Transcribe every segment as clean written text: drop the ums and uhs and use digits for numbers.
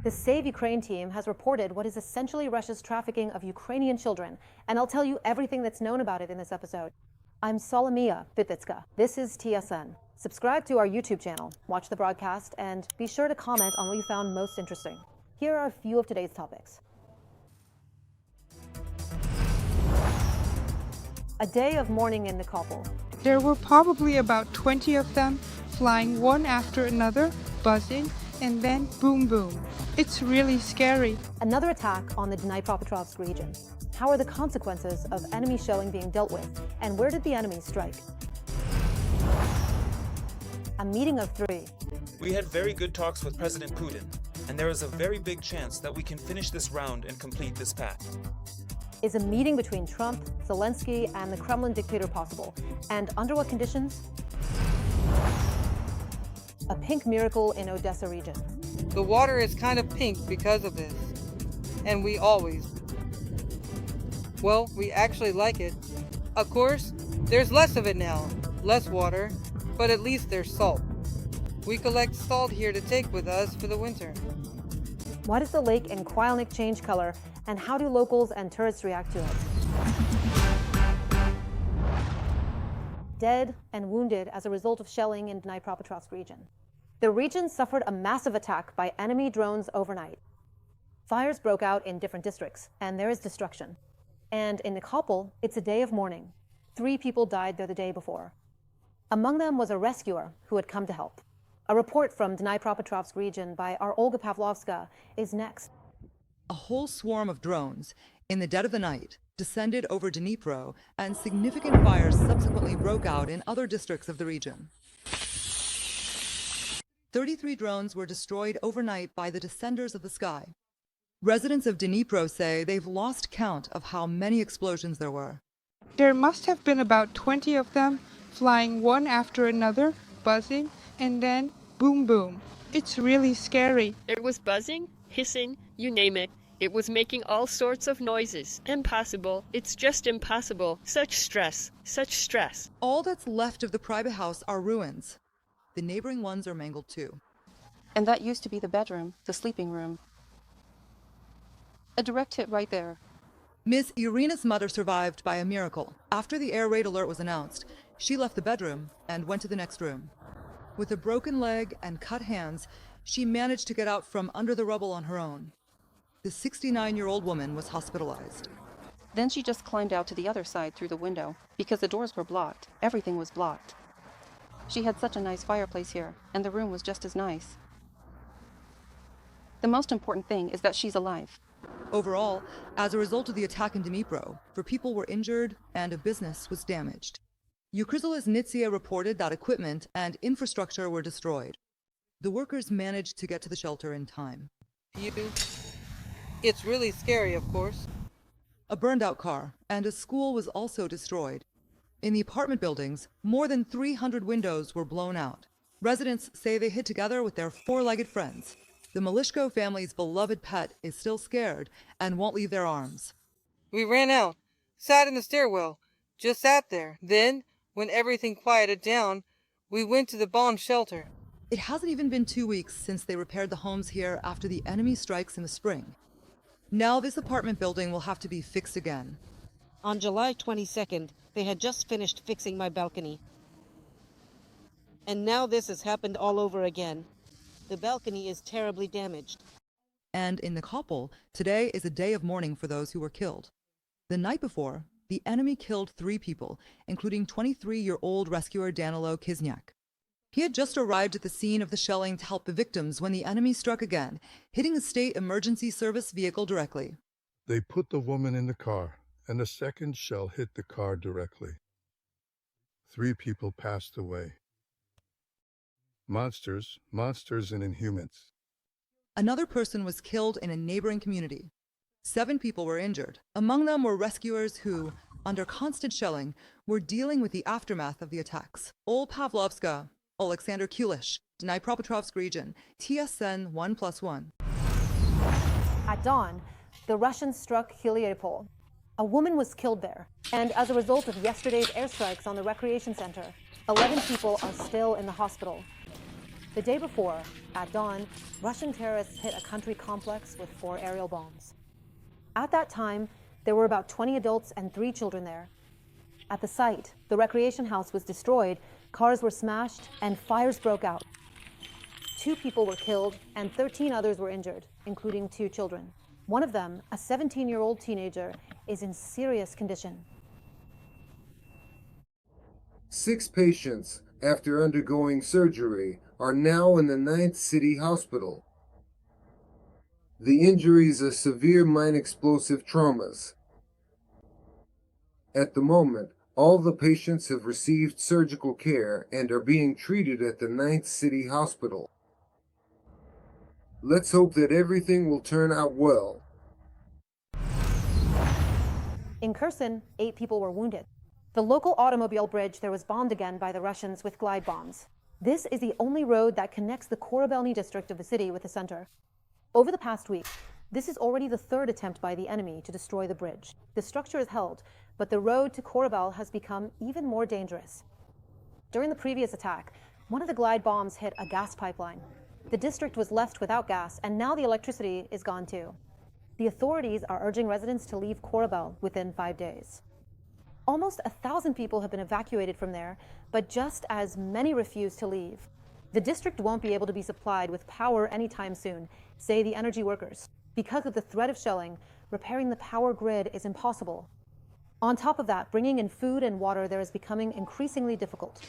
The Save Ukraine team has reported what is essentially Russia's trafficking of Ukrainian children, and I'll tell you everything that's known about it in this episode. I'm Solomia Bitvitska. This is TSN. Subscribe to our YouTube channel, watch the broadcast, and be sure to comment on what you found most interesting. Here are a few of today's topics. A day of mourning in Nikopol. There were probably about 20 of them, flying one after another, buzzing, and then boom boom. It's really scary. Another attack on the Dnipropetrovsk region. How are the consequences of enemy shelling being dealt with, and where did the enemy strike? A meeting of three. We had very good talks with President Putin, and there is a very big chance that we can finish this round and complete this pact. Is a meeting between Trump, Zelensky, and the Kremlin dictator possible? And under what conditions? A pink miracle in Odessa region. The water is kind of pink because of this. And we always... Well, we actually like it. Of course, there's less of it now. Less water, but at least there's salt. We collect salt here to take with us for the winter. Why does the lake in Kwilnik change color, and how do locals and tourists react to it? Dead and wounded as a result of shelling in Dnipropetrovsk region. The region suffered a massive attack by enemy drones overnight. Fires broke out in different districts, and there is destruction. And in Nikopol, it's a day of mourning. 3 people died there the day before. Among them was a rescuer who had come to help. A report from Dnipropetrovsk region by our Olga Pavlovska is next. A whole swarm of drones, in the dead of the night, descended over Dnipro, and significant fires subsequently broke out in other districts of the region. 33 drones were destroyed overnight by the descenders of the sky. Residents of Dnipro say they've lost count of how many explosions there were. There must have been about 20 of them, flying one after another, buzzing, and then boom boom. It's really scary. It was buzzing, hissing, you name it. It was making all sorts of noises. Impossible. It's just impossible. Such stress. Such stress. All that's left of the private house are ruins. The neighboring ones are mangled too. And that used to be the bedroom, the sleeping room. A direct hit right there. Miss Irina's mother survived by a miracle. After the air raid alert was announced, she left the bedroom and went to the next room. With a broken leg and cut hands, she managed to get out from under the rubble on her own. The 69-year-old woman was hospitalized. Then she just climbed out to the other side through the window, because the doors were blocked. Everything was blocked. She had such a nice fireplace here, and the room was just as nice. The most important thing is that she's alive. Overall, as a result of the attack in Dnipro, 4 people were injured and a business was damaged. Ukrzaila's Nitsia reported that equipment and infrastructure were destroyed. The workers managed to get to the shelter in time. It's really scary, of course. A burned-out car and a school was also destroyed. In the apartment buildings, more than 300 windows were blown out. Residents say they hid together with their 4-legged friends. The Malishko family's beloved pet is still scared and won't leave their arms. We ran out, sat in the stairwell, just sat there. Then, when everything quieted down, we went to the bomb shelter. It hasn't even been 2 weeks since they repaired the homes here after the enemy strikes in the spring. Now this apartment building will have to be fixed again. On July 22nd, they had just finished fixing my balcony. And now this has happened all over again. The balcony is terribly damaged. And in Nikopol, today is a day of mourning for those who were killed. The night before, the enemy killed 3 people, including 23-year-old rescuer Danilo Kizniak. He had just arrived at the scene of the shelling to help the victims when the enemy struck again, hitting a state emergency service vehicle directly. They put the woman in the car, and the second shell hit the car directly. 3 people passed away. Monsters and inhumans. Another person was killed in a neighboring community. 7 people were injured. Among them were rescuers who, under constant shelling, were dealing with the aftermath of the attacks. Olga Pavlovska, Alexander Kulish, Dnipropetrovsk region, TSN 1+1. At dawn, the Russians struck Heliopol. A woman was killed there, and as a result of yesterday's airstrikes on the recreation center, 11 people are still in the hospital. The day before, at dawn, Russian terrorists hit a country complex with 4 aerial bombs. At that time, there were about 20 adults and 3 children there. At the site, the recreation house was destroyed, cars were smashed, and fires broke out. 2 people were killed and 13 others were injured, including 2 children. One of them, a 17-year-old teenager, is in serious condition. 6 patients, after undergoing surgery, are now in the 9th City Hospital. The injuries are severe mine explosive traumas. At the moment, all the patients have received surgical care and are being treated at the 9th City Hospital. Let's hope that everything will turn out well. In Kherson, 8 people were wounded. The local automobile bridge there was bombed again by the Russians with glide bombs. This is the only road that connects the Korabelny district of the city with the center. Over the past week, this is already the 3rd attempt by the enemy to destroy the bridge. The structure is held, but the road to Korabel has become even more dangerous. During the previous attack, one of the glide bombs hit a gas pipeline. The district was left without gas, and now the electricity is gone too. The authorities are urging residents to leave Korabel within 5 days. Almost 1,000 people have been evacuated from there, but just as many refuse to leave. The district won't be able to be supplied with power anytime soon, say the energy workers. Because of the threat of shelling, repairing the power grid is impossible. On top of that, bringing in food and water there is becoming increasingly difficult.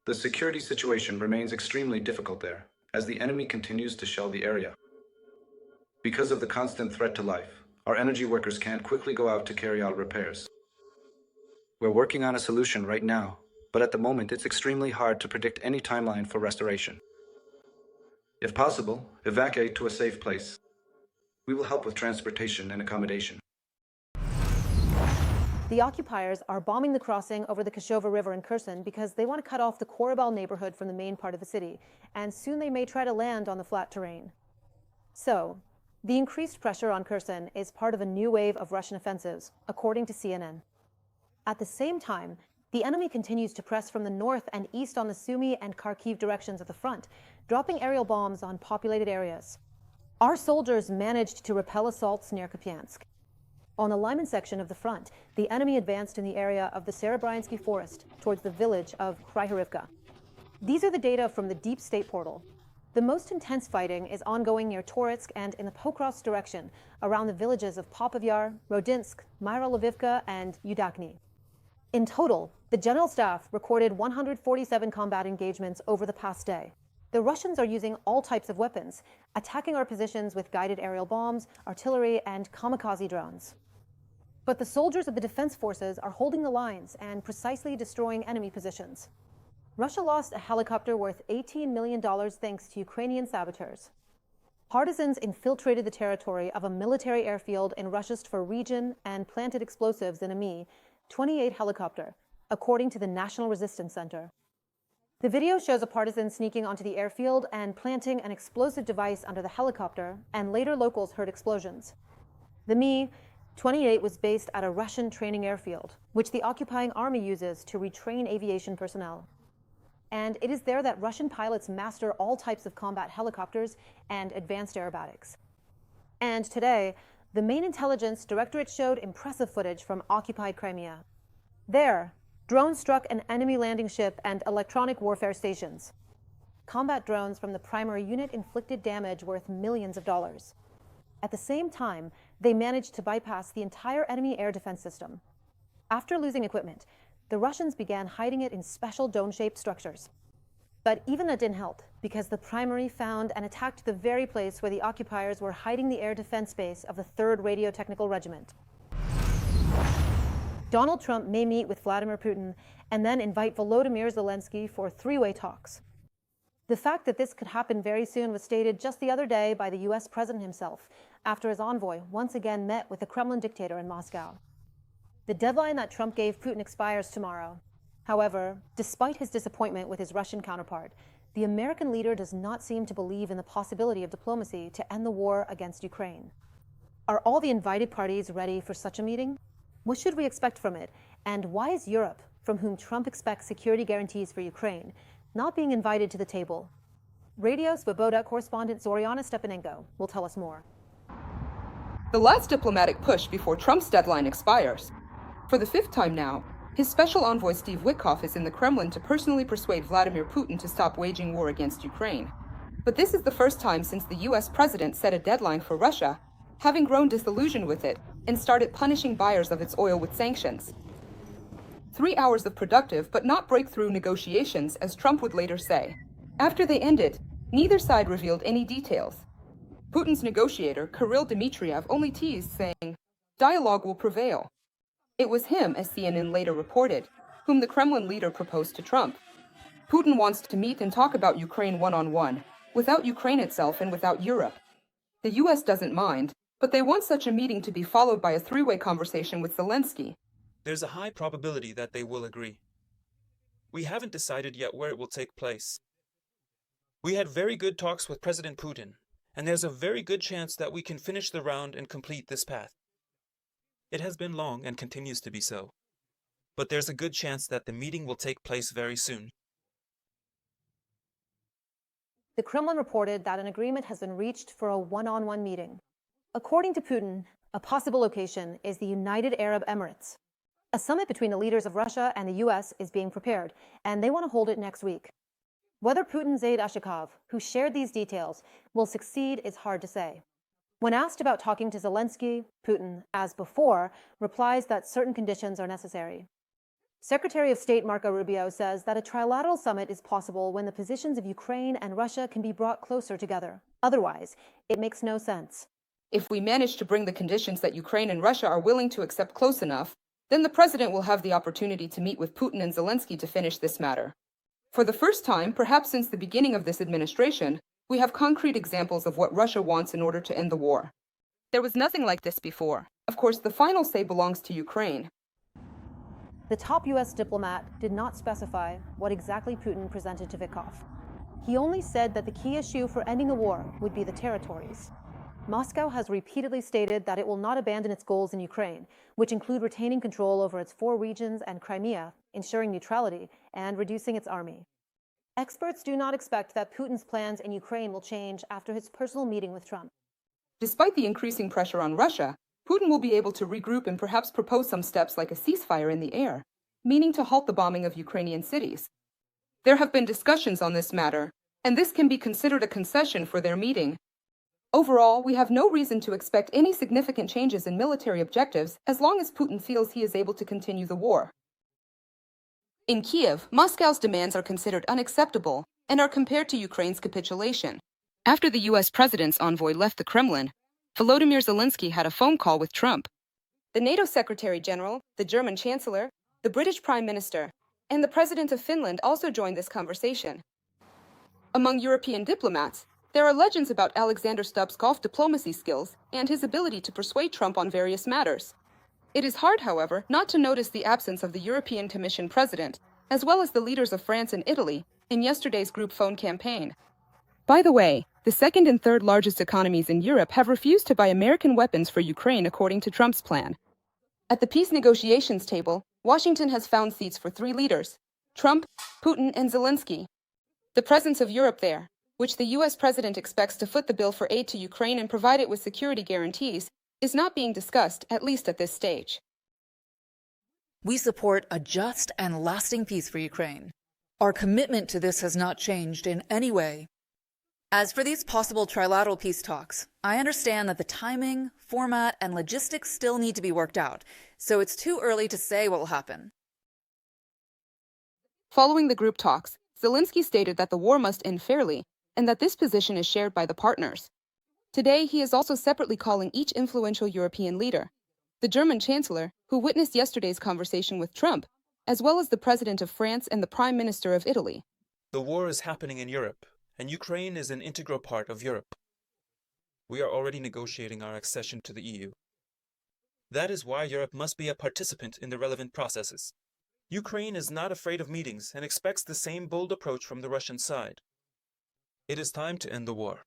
The security situation remains extremely difficult there, as the enemy continues to shell the area. Because of the constant threat to life, our energy workers can't quickly go out to carry out repairs. We're working on a solution right now, but at the moment it's extremely hard to predict any timeline for restoration. If possible, evacuate to a safe place. We will help with transportation and accommodation. The occupiers are bombing the crossing over the Kashova River in Kherson because they want to cut off the Korabel neighborhood from the main part of the city, and soon they may try to land on the flat terrain. So, the increased pressure on Kherson is part of a new wave of Russian offensives, according to CNN. At the same time, the enemy continues to press from the north and east on the Sumy and Kharkiv directions of the front, dropping aerial bombs on populated areas. Our soldiers managed to repel assaults near Kupiansk. On the Lyman section of the front, the enemy advanced in the area of the Serebryansky forest towards the village of Kryharivka. These are the data from the Deep State portal. The most intense fighting is ongoing near Toretsk and in the Pokrovsk direction, around the villages of Popovyar, Rodinsk, Myra-Lvivka, and Udakny. In total, the General Staff recorded 147 combat engagements over the past day. The Russians are using all types of weapons, attacking our positions with guided aerial bombs, artillery, and kamikaze drones. But the soldiers of the defense forces are holding the lines and precisely destroying enemy positions. Russia lost a helicopter worth $18 million thanks to Ukrainian saboteurs. Partisans infiltrated the territory of a military airfield in Russia's Tver region and planted explosives in a Mi-28 helicopter, according to the National Resistance Center. The video shows a partisan sneaking onto the airfield and planting an explosive device under the helicopter, and later locals heard explosions. The Mi-28 was based at a Russian training airfield, which the occupying army uses to retrain aviation personnel. And it is there that Russian pilots master all types of combat helicopters and advanced aerobatics. And today, the main intelligence directorate showed impressive footage from occupied Crimea. There, drones struck an enemy landing ship and electronic warfare stations. Combat drones from the primary unit inflicted damage worth millions of dollars. At the same time, they managed to bypass the entire enemy air defense system. After losing equipment, the Russians began hiding it in special dome-shaped structures. But even that didn't help, because the primary found and attacked the very place where the occupiers were hiding the air defense base of the 3rd Radio Technical Regiment. Donald Trump may meet with Vladimir Putin and then invite Volodymyr Zelensky for 3-way talks. The fact that this could happen very soon was stated just the other day by the US president himself, after his envoy once again met with the Kremlin dictator in Moscow. The deadline that Trump gave Putin expires tomorrow. However, despite his disappointment with his Russian counterpart, the American leader does not seem to believe in the possibility of diplomacy to end the war against Ukraine. Are all the invited parties ready for such a meeting? What should we expect from it? And why is Europe, from whom Trump expects security guarantees for Ukraine, not being invited to the table? Radio Svoboda correspondent Zoriana Stepanenko will tell us more. The last diplomatic push before Trump's deadline expires. For the fifth time now, his special envoy Steve Witkoff is in the Kremlin to personally persuade Vladimir Putin to stop waging war against Ukraine. But this is the first time since the US president set a deadline for Russia, having grown disillusioned with it and started punishing buyers of its oil with sanctions. 3 hours of productive but not breakthrough negotiations, as Trump would later say. After they ended, neither side revealed any details. Putin's negotiator, Kirill Dmitriev, only teased, saying, "Dialogue will prevail." It was him, as CNN later reported, whom the Kremlin leader proposed to Trump. Putin wants to meet and talk about Ukraine one-on-one, without Ukraine itself and without Europe. The US doesn't mind, but they want such a meeting to be followed by a three-way conversation with Zelensky. There's a high probability that they will agree. We haven't decided yet where it will take place. We had very good talks with President Putin, and there's a very good chance that we can finish the round and complete this path. It has been long and continues to be so, but there's a good chance that the meeting will take place very soon. The Kremlin reported that an agreement has been reached for a one-on-one meeting. According to Putin, a possible location is the United Arab Emirates. A summit between the leaders of Russia and the US is being prepared, and they want to hold it next week. Whether Putin's aide Ashikov, who shared these details, will succeed is hard to say. When asked about talking to Zelensky, Putin, as before, replies that certain conditions are necessary. Secretary of State Marco Rubio says that a trilateral summit is possible when the positions of Ukraine and Russia can be brought closer together. Otherwise, it makes no sense. If we manage to bring the conditions that Ukraine and Russia are willing to accept close enough, then the president will have the opportunity to meet with Putin and Zelensky to finish this matter. For the first time, perhaps since the beginning of this administration, we have concrete examples of what Russia wants in order to end the war. There was nothing like this before. Of course, the final say belongs to Ukraine. The top US diplomat did not specify what exactly Putin presented to Witkoff. He only said that the key issue for ending the war would be the territories. Moscow has repeatedly stated that it will not abandon its goals in Ukraine, which include retaining control over its 4 regions and Crimea, ensuring neutrality, and reducing its army. Experts do not expect that Putin's plans in Ukraine will change after his personal meeting with Trump. Despite the increasing pressure on Russia, Putin will be able to regroup and perhaps propose some steps like a ceasefire in the air, meaning to halt the bombing of Ukrainian cities. There have been discussions on this matter, and this can be considered a concession for their meeting. Overall, we have no reason to expect any significant changes in military objectives as long as Putin feels he is able to continue the war. In Kiev, Moscow's demands are considered unacceptable and are compared to Ukraine's capitulation. After the US president's envoy left the Kremlin, Volodymyr Zelensky had a phone call with Trump. The NATO Secretary General, the German Chancellor, the British Prime Minister, and the President of Finland also joined this conversation. Among European diplomats, there are legends about Alexander Stubbs' golf diplomacy skills and his ability to persuade Trump on various matters. It is hard, however, not to notice the absence of the European Commission president, as well as the leaders of France and Italy, in yesterday's group phone campaign. By the way, the second and third largest economies in Europe have refused to buy American weapons for Ukraine according to Trump's plan. At the peace negotiations table, Washington has found seats for 3 leaders: Trump, Putin, and Zelensky. The presence of Europe there, which the US president expects to foot the bill for aid to Ukraine and provide it with security guarantees, is not being discussed, at least at this stage. We support a just and lasting peace for Ukraine. Our commitment to this has not changed in any way. As for these possible trilateral peace talks, I understand that the timing, format, and logistics still need to be worked out, so it's too early to say what will happen. Following the group talks, Zelensky stated that the war must end fairly, and that this position is shared by the partners. Today, he is also separately calling each influential European leader, the German Chancellor, who witnessed yesterday's conversation with Trump, as well as the President of France and the Prime Minister of Italy. The war is happening in Europe, and Ukraine is an integral part of Europe. We are already negotiating our accession to the EU. That is why Europe must be a participant in the relevant processes. Ukraine is not afraid of meetings and expects the same bold approach from the Russian side. It is time to end the war.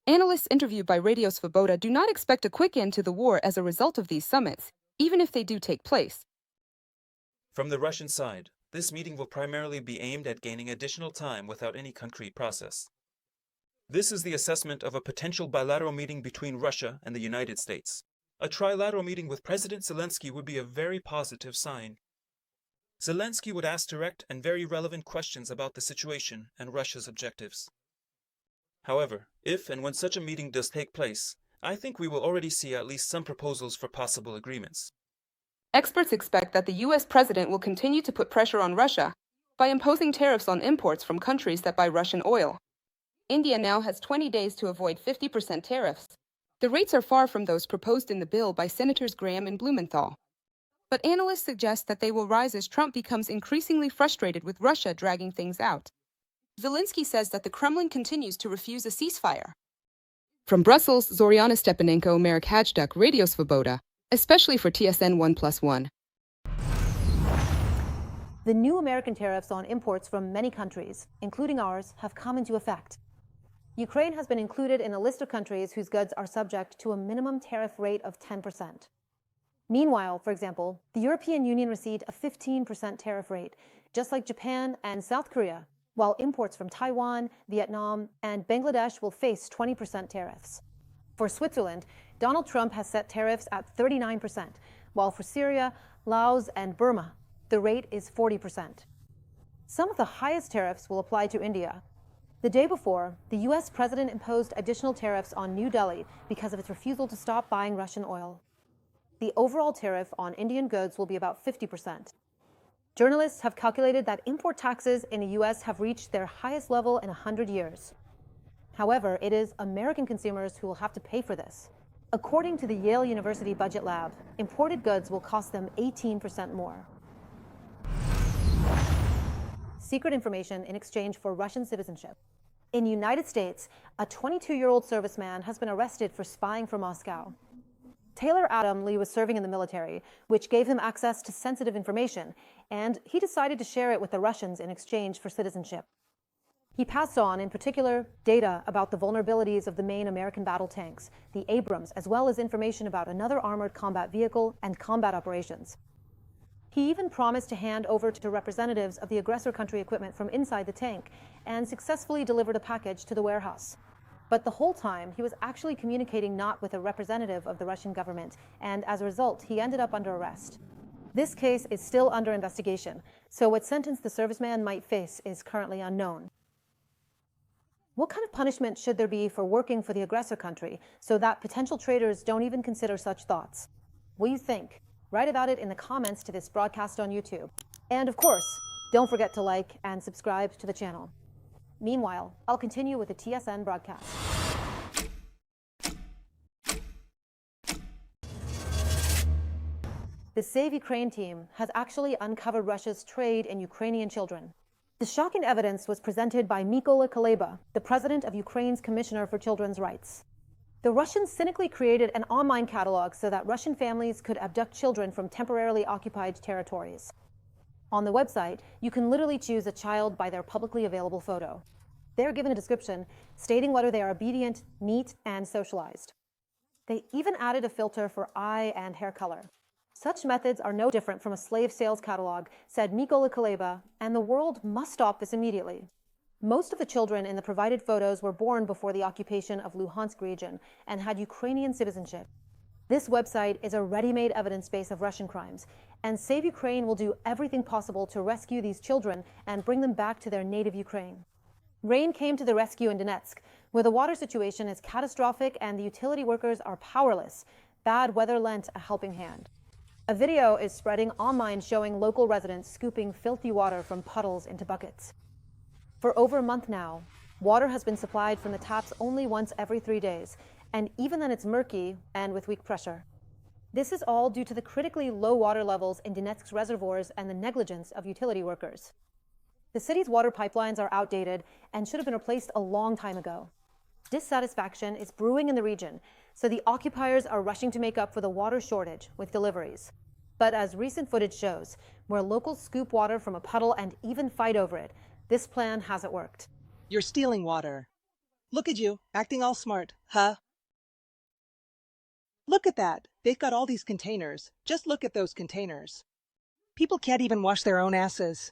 Analysts interviewed by Radio Svoboda do not expect a quick end to the war as a result of these summits, even if they do take place. From the Russian side, this meeting will primarily be aimed at gaining additional time without any concrete process. This is the assessment of a potential bilateral meeting between Russia and the United States. A trilateral meeting with President Zelensky would be a very positive sign. Zelensky would ask direct and very relevant questions about the situation and Russia's objectives. However, if and when such a meeting does take place, I think we will already see at least some proposals for possible agreements. Experts expect that the U.S. president will continue to put pressure on Russia by imposing tariffs on imports from countries that buy Russian oil. India now has 20 days to avoid 50% tariffs. The rates are far from those proposed in the bill by Senators Graham and Blumenthal. But analysts suggest that they will rise as Trump becomes increasingly frustrated with Russia dragging things out. Zelensky says that the Kremlin continues to refuse a ceasefire. From Brussels, Zoriana Stepanenko, Marek Hajduk, Radio Svoboda, especially for TSN 1+1. The new American tariffs on imports from many countries, including ours, have come into effect. Ukraine has been included in a list of countries whose goods are subject to a minimum tariff rate of 10%. Meanwhile, for example, the European Union received a 15% tariff rate, just like Japan and South Korea, while imports from Taiwan, Vietnam, and Bangladesh will face 20% tariffs. For Switzerland, Donald Trump has set tariffs at 39%, while for Syria, Laos, and Burma, the rate is 40%. Some of the highest tariffs will apply to India. The day before, the U.S. president imposed additional tariffs on New Delhi because of its refusal to stop buying Russian oil. The overall tariff on Indian goods will be about 50%. Journalists have calculated that import taxes in the U.S. have reached their highest level in 100 years. However, it is American consumers who will have to pay for this. According to the Yale University Budget Lab, imported goods will cost them 18% more. Secret information in exchange for Russian citizenship. In the United States, a 22-year-old serviceman has been arrested for spying for Moscow. Taylor Adam Lee was serving in the military, which gave him access to sensitive information, and he decided to share it with the Russians in exchange for citizenship. He passed on, in particular, data about the vulnerabilities of the main American battle tanks, the Abrams, as well as information about another armored combat vehicle and combat operations. He even promised to hand over to representatives of the aggressor country equipment from inside the tank and successfully delivered a package to the warehouse. But the whole time, he was actually communicating not with a representative of the Russian government, and as a result, he ended up under arrest. This case is still under investigation, so what sentence the serviceman might face is currently unknown. What kind of punishment should there be for working for the aggressor country so that potential traitors don't even consider such thoughts? What do you think? Write about it in the comments to this broadcast on YouTube. And of course, don't forget to like and subscribe to the channel. Meanwhile, I'll continue with the TSN broadcast. The Save Ukraine team has actually uncovered Russia's trade in Ukrainian children. The shocking evidence was presented by Mykola Kuleba, the president of Ukraine's Commissioner for Children's Rights. The Russians cynically created an online catalog so that Russian families could abduct children from temporarily occupied territories. On the website, you can literally choose a child by their publicly available photo. They're given a description stating whether they are obedient, neat, and socialized. They even added a filter for eye and hair color. Such methods are no different from a slave sales catalog, said Mykola Kuleba, and the world must stop this immediately. Most of the children in the provided photos were born before the occupation of Luhansk region and had Ukrainian citizenship. This website is a ready-made evidence base of Russian crimes, and Save Ukraine will do everything possible to rescue these children and bring them back to their native Ukraine. Rain came to the rescue in Donetsk, where the water situation is catastrophic and the utility workers are powerless. Bad weather lent a helping hand. A video is spreading online showing local residents scooping filthy water from puddles into buckets. For over a month now, water has been supplied from the taps only once every 3 days, and even then it's murky and with weak pressure. This is all due to the critically low water levels in Donetsk's reservoirs and the negligence of utility workers. The city's water pipelines are outdated and should have been replaced a long time ago. Dissatisfaction is brewing in the region, so the occupiers are rushing to make up for the water shortage with deliveries. But as recent footage shows, where locals scoop water from a puddle and even fight over it, this plan hasn't worked. You're stealing water. Look at you, acting all smart, huh? Look at that. They've got all these containers. Just look at those containers. People can't even wash their own asses.